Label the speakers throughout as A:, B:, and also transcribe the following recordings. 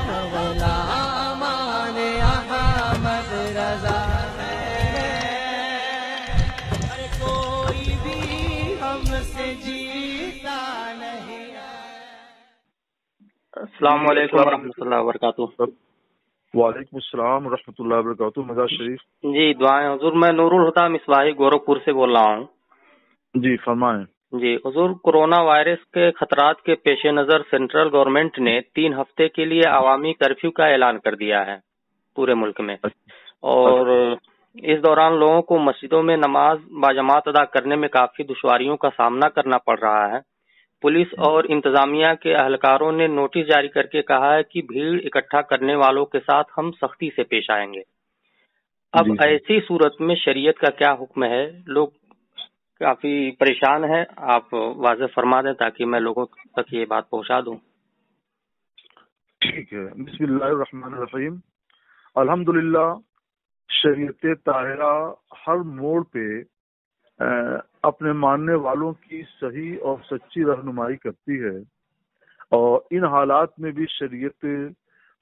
A: غلامان احمد رضا ہے، کوئی بھی ہم سے جیتا نہیں ہے۔
B: السلام علیکم ورحمۃ اللہ وبرکاتہ۔
C: وعلیکم السلام ورحمۃ اللہ وبرکاتہ۔ مزار شریف
B: جی دعائیں حضور، میں نور الہدیٰ مصباحی گورکھپور سے بول رہا ہوں۔
C: جی فرمائیں۔
B: جی حضور، کورونا وائرس کے خطرات کے پیش نظر سینٹرل گورنمنٹ نے 3 ہفتے کے لیے عوامی کرفیو کا اعلان کر دیا ہے پورے ملک میں، اور اس دوران لوگوں کو مسجدوں میں نماز باجماعت ادا کرنے میں کافی دشواریوں کا سامنا کرنا پڑ رہا ہے۔ پولیس اور انتظامیہ کے اہلکاروں نے نوٹس جاری کر کے کہا ہے کہ بھیڑ اکٹھا کرنے والوں کے ساتھ ہم سختی سے پیش آئیں گے۔ اب ایسی صورت میں شریعت کا کیا حکم ہے؟ لوگ کافی پریشان ہیں، آپ واضح فرما دیں تاکہ میں لوگوں تک یہ بات پہنچا دوں۔
C: ٹھیک ہے، بسم اللہ الرحمن الرحیم۔ الحمدللہ، شریعت طاہرہ ہر موڑ پہ اپنے ماننے والوں کی صحیح اور سچی رہنمائی کرتی ہے، اور ان حالات میں بھی شریعت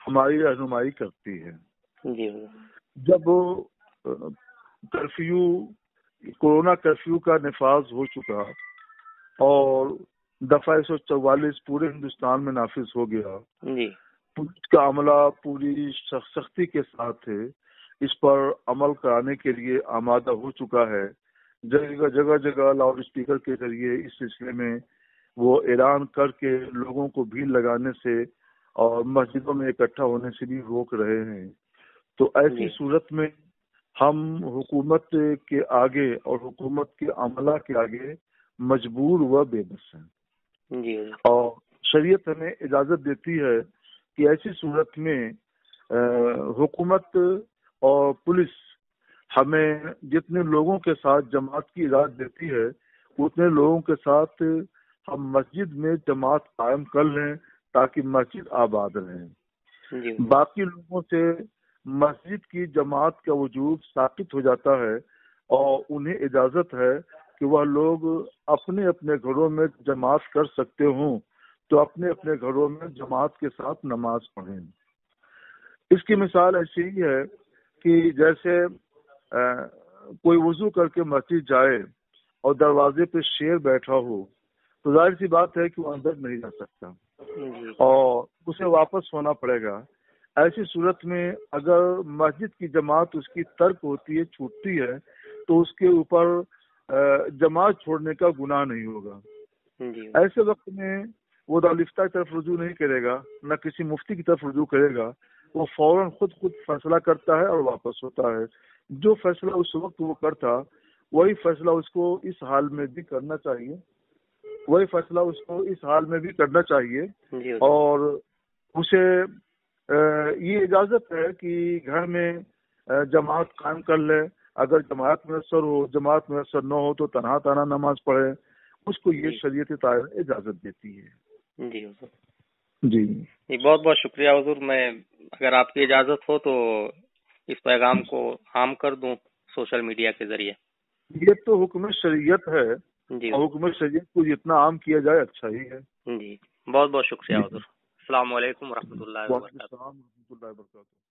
C: ہماری رہنمائی کرتی ہے۔
B: جی
C: جب کورونا کرفیو کا نفاذ ہو چکا اور دفعہ 144 پورے ہندوستان میں نافذ ہو گیا،
B: جی،
C: پولیس کا عملہ پوری سختی کے ساتھ اس پر عمل کرانے کے لیے آمادہ ہو چکا ہے۔ جگہ جگہ لاؤڈ اسپیکر کے ذریعے اس سلسلے میں وہ اعلان کر کے لوگوں کو بھیڑ لگانے سے اور مسجدوں میں اکٹھا ہونے سے بھی روک رہے ہیں۔ تو ایسی صورت میں ہم حکومت کے آگے اور حکومت کے عملہ کے آگے مجبور و بے بس ہیں،
B: جی،
C: اور شریعت ہمیں اجازت دیتی ہے کہ ایسی صورت میں حکومت اور پولیس ہمیں جتنے لوگوں کے ساتھ جماعت کی اجازت دیتی ہے اتنے لوگوں کے ساتھ ہم مسجد میں جماعت قائم کر لیں تاکہ مسجد آباد رہیں۔ باقی لوگوں سے مسجد کی جماعت کا وجوب ثابت ہو جاتا ہے اور انہیں اجازت ہے کہ وہ لوگ اپنے اپنے گھروں میں جماعت کر سکتے ہوں تو اپنے اپنے گھروں میں جماعت کے ساتھ نماز پڑھیں۔ اس کی مثال ایسی ہی ہے کہ جیسے کوئی وضو کر کے مسجد جائے اور دروازے پہ شیر بیٹھا ہو تو ظاہر سی بات ہے کہ وہ اندر نہیں جا سکتا اور اسے واپس ہونا پڑے گا۔ ایسی صورت میں اگر مسجد کی جماعت اس کی ترک ہوتی ہے، چھوٹتی ہے، تو اس کے اوپر جماعت چھوڑنے کا گناہ نہیں ہوگا۔ ایسے وقت میں وہ دارالفتہ کی طرف رجوع نہیں کرے گا، نہ کسی مفتی کی طرف رجوع کرے گا، وہ فوراً خود فیصلہ کرتا ہے اور واپس ہوتا ہے۔ جو فیصلہ اس وقت وہ کرتا وہی فیصلہ اس کو اس حال میں بھی کرنا چاہیے، اور اسے یہ اجازت ہے کہ گھر میں جماعت قائم کر لے۔ اگر جماعت میسر نہ ہو تو تنہا نماز پڑھے، اس کو یہ شریعت طاہرہ اجازت دیتی ہے۔
B: جی
C: جی
B: بہت بہت شکریہ حضور۔ میں اگر آپ کی اجازت ہو تو اس پیغام کو عام کر دوں سوشل میڈیا کے ذریعے۔
C: یہ تو حکم شریعت ہے،
B: جی،
C: اور حکم شریعت کو جتنا عام کیا جائے اچھا ہی ہے۔
B: جی بہت بہت شکریہ حضور۔ السلام علیکم ورحمۃ اللہ وبرکاتہ۔
C: السلام ورحمۃ اللہ وبرکاتہ۔